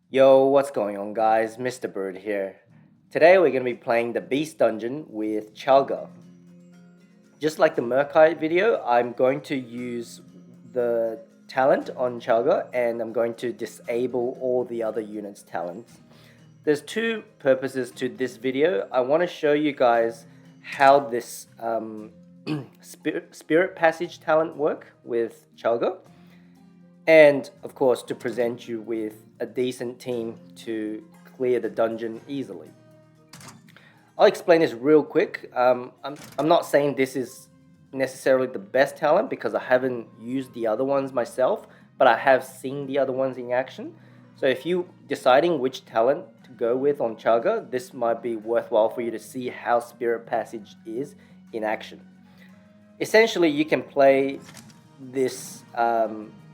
Yo, what's going on, guys? Mr. Bird here. Today we're going to be playing the Beast Dungeon with CHARLGA. Just like the Murkite video, I'm going to use the talent on CHARLGA and I'm going to disable all the other units' talents. There's two purposes to this video. I want to show you guys how this spirit passage talent work with CHARLGA, and of course to present you with a decent team to clear the dungeon easily. I'll explain this real quick. I'm not saying this is necessarily the best talent because I haven't used the other ones myself, but I have seen the other ones in action. So if you deciding which talent to go with on CHARLGA, this might be worthwhile for you to see how Spirit Passage is in action. Essentially, you can play this.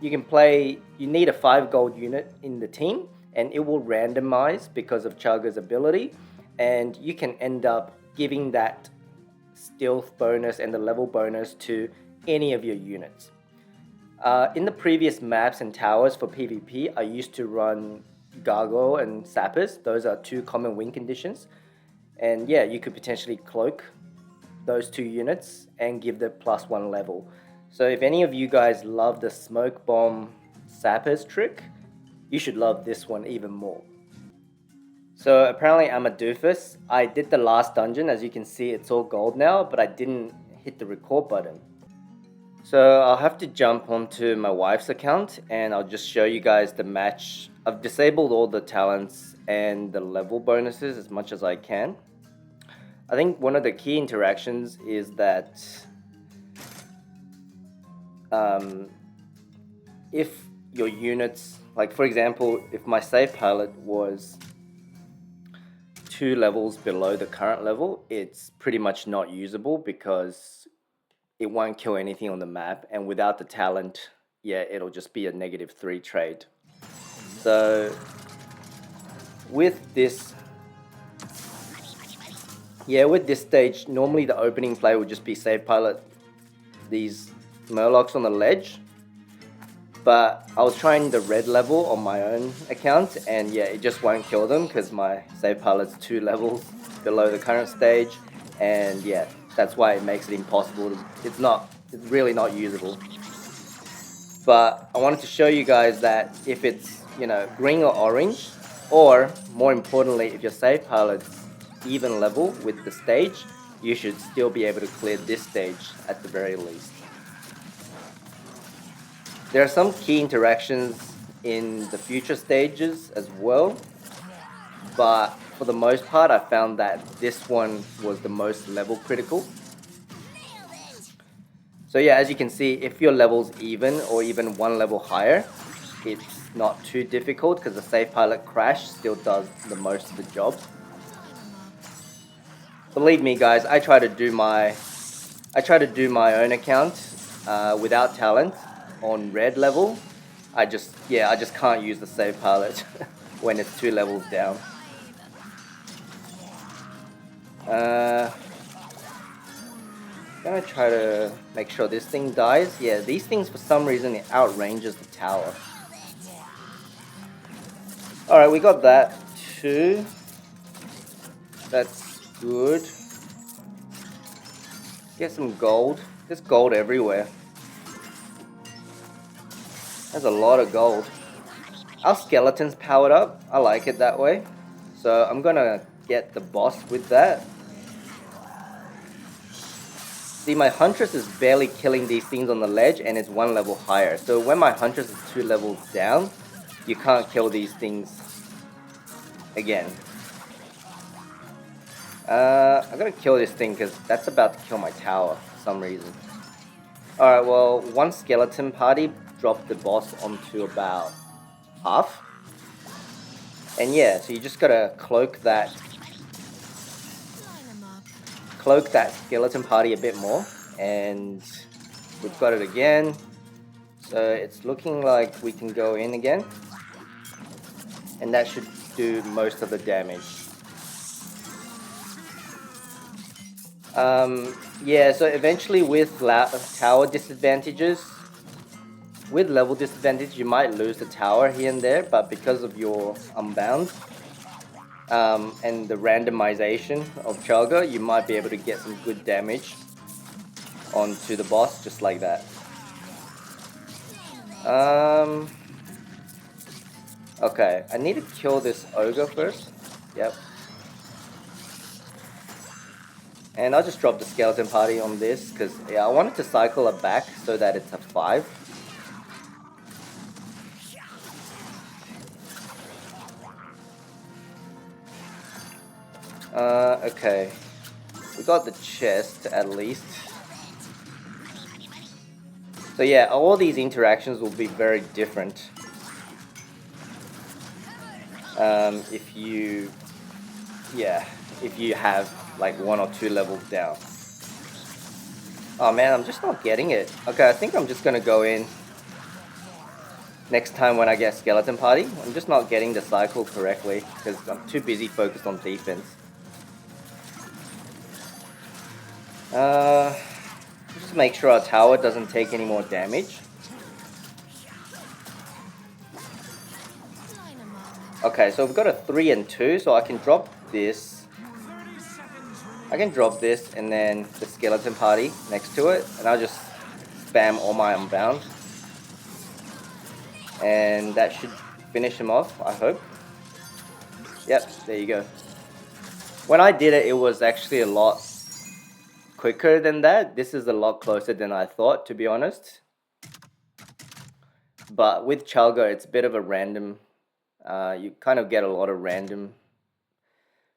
You need a 5 gold unit in the team, and it will randomize because of CHARLGA's ability, and you can end up giving that stealth bonus and the level bonus to any of your units. In the previous maps and towers for PvP, I used to run Gargoyle and Sappers. Those are two common win conditions, and yeah, you could potentially cloak those two units and give the +1 level. So if any of you guys love the Smoke Bomb Sappers trick, you should love this one even more. So apparently I'm a doofus. I did the last dungeon, as you can see it's all gold now, but I didn't hit the record button. So I'll have to jump onto my wife's account and I'll just show you guys the match. I've disabled all the talents and the level bonuses as much as I can. I think one of the key interactions is that if your units, like for example, if my save pilot was 2 levels below the current level, it's pretty much not usable because it won't kill anything on the map, and without the talent, yeah, it'll just be a -3 trade. So with this stage, normally the opening play would just be save pilot these Murlocs on the ledge, but I was trying the red level on my own account, and yeah, it just won't kill them because my save pilot's 2 levels below the current stage, and yeah, that's why it makes it impossible to, it's really not usable. But I wanted to show you guys that if it's, green or orange, or more importantly, if your save pilot's even level with the stage, you should still be able to clear this stage at the very least. There are some key interactions in the future stages as well, but for the most part I found that this one was the most level critical. So yeah, as you can see, if your level's even or even 1 level higher, it's not too difficult because the save pilot crash still does the most of the job. Believe me guys, I try to do my own account without talent on red level. I just can't use the save pilot when it's 2 levels down. Gonna try to make sure this thing dies. Yeah, these things for some reason it outranges the tower. Alright, we got that too. That's good. Get some gold. There's gold everywhere. There's a lot of gold. Our skeleton's powered up. I like it that way. So I'm gonna get the boss with that. See, my Huntress is barely killing these things on the ledge and it's 1 level higher. So when my Huntress is 2 levels down, you can't kill these things again. I'm gonna kill this thing because that's about to kill my tower for some reason. Alright, well, one skeleton party dropped the boss onto about half. And yeah, so you just gotta cloak that skeleton party a bit more, and we've got it again. So it's looking like we can go in again, and that should do most of the damage. Yeah, so eventually with tower disadvantages, with level disadvantage, you might lose the tower here and there, but because of your Unbound and the randomization of CHARLGA, you might be able to get some good damage onto the boss just like that. Okay, I need to kill this ogre first. Yep. And I'll just drop the skeleton party on this because yeah, I wanted to cycle it back so that it's a 5. Okay. We got the chest at least. So yeah, all these interactions will be very different. If you have like 1 or 2 levels down. Oh man, I'm just not getting it. Okay, I think I'm just gonna go in next time when I get skeleton party. I'm just not getting the cycle correctly because I'm too busy focused on defense. Just make sure our tower doesn't take any more damage. Okay, so we've got a 3 and 2, so I can drop this. I can drop this and then the skeleton party next to it, and I'll just spam all my Unbound. And that should finish him off, I hope. Yep, there you go. When I did it, it was actually a lot quicker than that. This is a lot closer than I thought, to be honest. But with CHARLGA, it's a bit of a random. You kind of get a lot of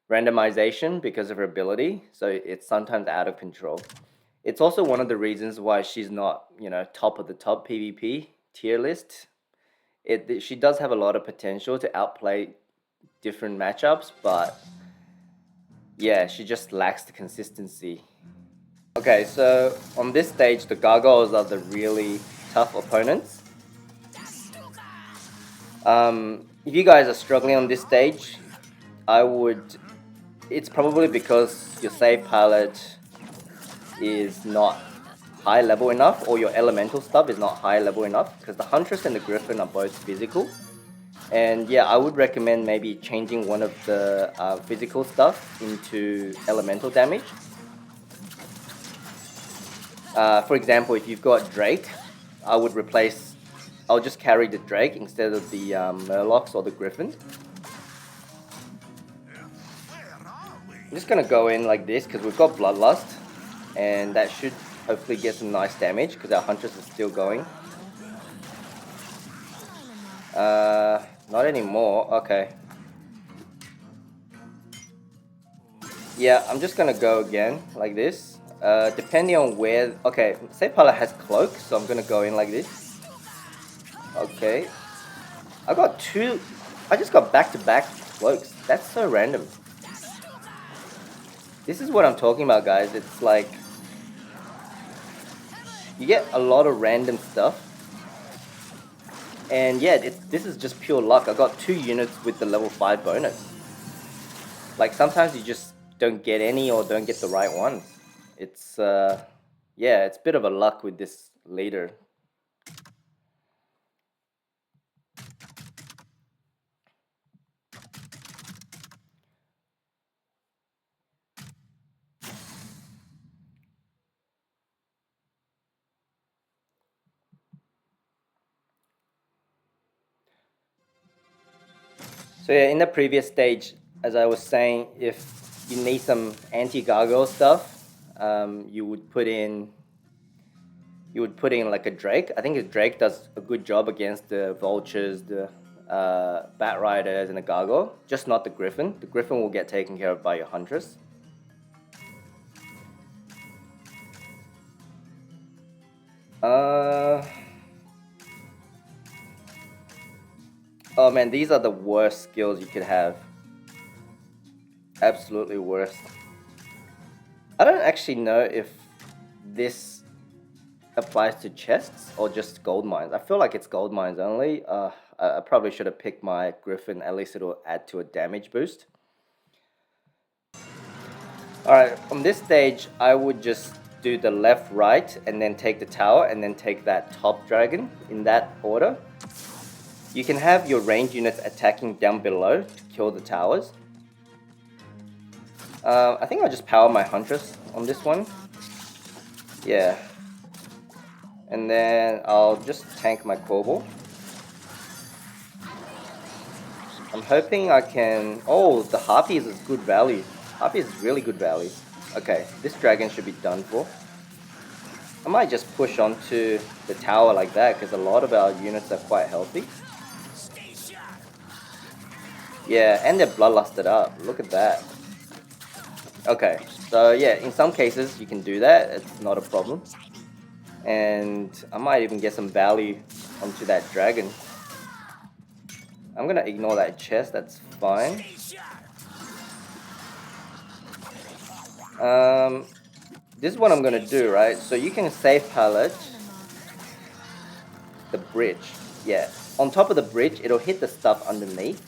randomization because of her ability, so it's sometimes out of control. It's also one of the reasons why she's not, top of the top PvP tier list. She does have a lot of potential to outplay different matchups, but yeah, she just lacks the consistency. Okay, so on this stage, the gargoyles are the really tough opponents. If you guys are struggling on this stage, it's probably because your save pilot is not high level enough, or your elemental stuff is not high level enough, because the Huntress and the Griffin are both physical. And yeah, I would recommend maybe changing one of the physical stuff into elemental damage. For example, if you've got Drake, I'll just carry the Drake instead of the Murlocs or the Griffin. I'm just gonna go in like this because we've got Bloodlust, and that should hopefully get some nice damage because our Huntress is still going. Not anymore. Okay. Yeah, I'm just gonna go again like this. Depending on where. Okay, say Pala has cloak, so I'm gonna go in like this. Okay. I just got back-to-back cloaks. That's so random. This is what I'm talking about, guys. It's like you get a lot of random stuff. And yeah, this is just pure luck. I got 2 units with the level 5 bonus. Like sometimes you just don't get any or don't get the right ones. It's yeah, it's a bit of a luck with this leader. So yeah, in the previous stage, as I was saying, if you need some anti-gargoyle stuff, you would put in like a Drake. I think a Drake does a good job against the vultures, the bat riders, and the gargoyle. Just not the Griffin. The Griffin will get taken care of by your Huntress. Oh man, these are the worst skills you could have. Absolutely worst. I don't actually know if this applies to chests or just gold mines. I feel like it's gold mines only. I probably should have picked my Griffin. At least it'll add to a damage boost. Alright, on this stage, I would just do the left, right, and then take the tower, and then take that top dragon in that order. You can have your range units attacking down below to kill the towers. I think I'll just power my Huntress on this one. Yeah. And then I'll just tank my Korbal. I'm hoping I can... Oh, the Harpies is good value. Harpies is really good value. Okay, this dragon should be done for. I might just push onto the tower like that, because a lot of our units are quite healthy. Yeah, and they're bloodlusted up. Look at that. Okay, so yeah, in some cases you can do that. It's not a problem. And I might even get some value onto that dragon. I'm gonna ignore that chest, that's fine. This is what I'm gonna do, right? So you can save pallet the bridge. Yeah, on top of the bridge, it'll hit the stuff underneath,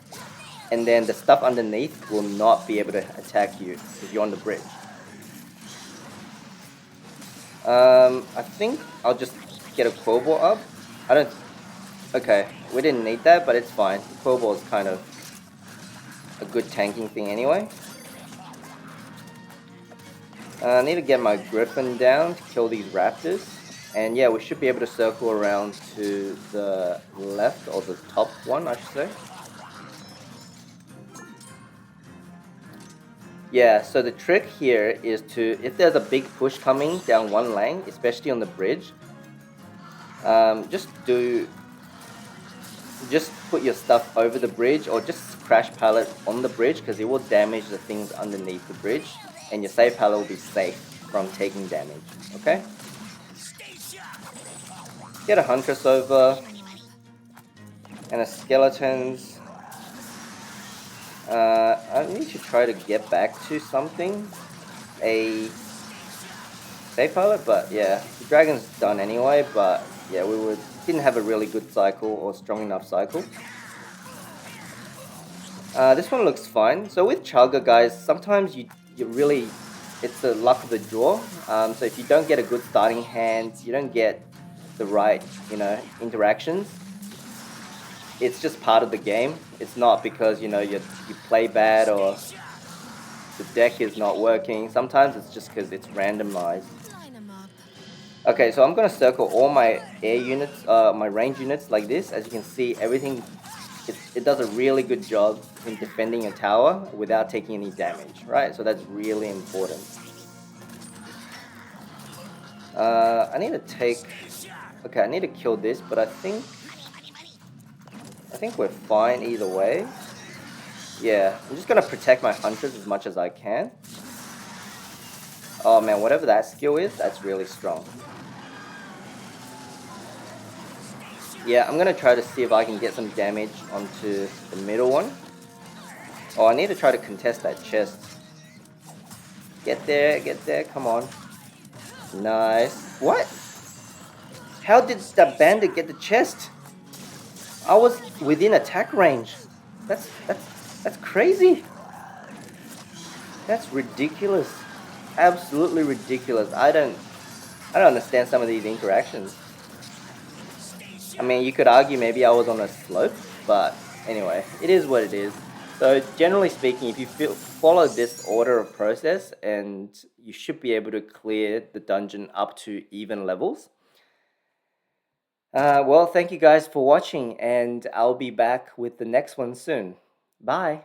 and then the stuff underneath will not be able to attack you if you're on the bridge. I think I'll just get a Korbal up. I don't... Okay, we didn't need that, but it's fine. Korbal is kind of a good tanking thing anyway. I need to get my Griffin down to kill these raptors. And yeah, we should be able to circle around to the left, or the top one, I should say. Yeah, so the trick here is to, if there's a big push coming down one lane, especially on the bridge, just put your stuff over the bridge, or just crash pallet on the bridge, because it will damage the things underneath the bridge, and your save pallet will be safe from taking damage, okay? Get a Huntress over, and a Skeletons. I need to try to get back to something, a save pallet, but yeah, the dragon's done anyway, but yeah, didn't have a really good cycle, or strong enough cycle. This one looks fine. So with CHARLGA, guys, sometimes you really, it's the luck of the draw. So if you don't get a good starting hand, you don't get the right, interactions, it's just part of the game. It's not because, you play bad or the deck is not working. Sometimes it's just because it's randomized. Okay, so I'm gonna circle all my air units, my range units like this. As you can see, everything, it does a really good job in defending a tower without taking any damage, right? So that's really important. I need to kill this, but I think we're fine either way. Yeah, I'm just gonna protect my Huntress as much as I can. Oh man, whatever that skill is, that's really strong. Yeah, I'm gonna try to see if I can get some damage onto the middle one. Oh, I need to try to contest that chest. Get there, come on. Nice. What? How did that bandit get the chest? I was within attack range. That's crazy. That's ridiculous. Absolutely ridiculous. I don't understand some of these interactions. I mean, you could argue maybe I was on a slope, but anyway, it is what it is. So generally speaking, if you follow this order of process, and you should be able to clear the dungeon up to even levels. Well, thank you guys for watching, and I'll be back with the next one soon. Bye.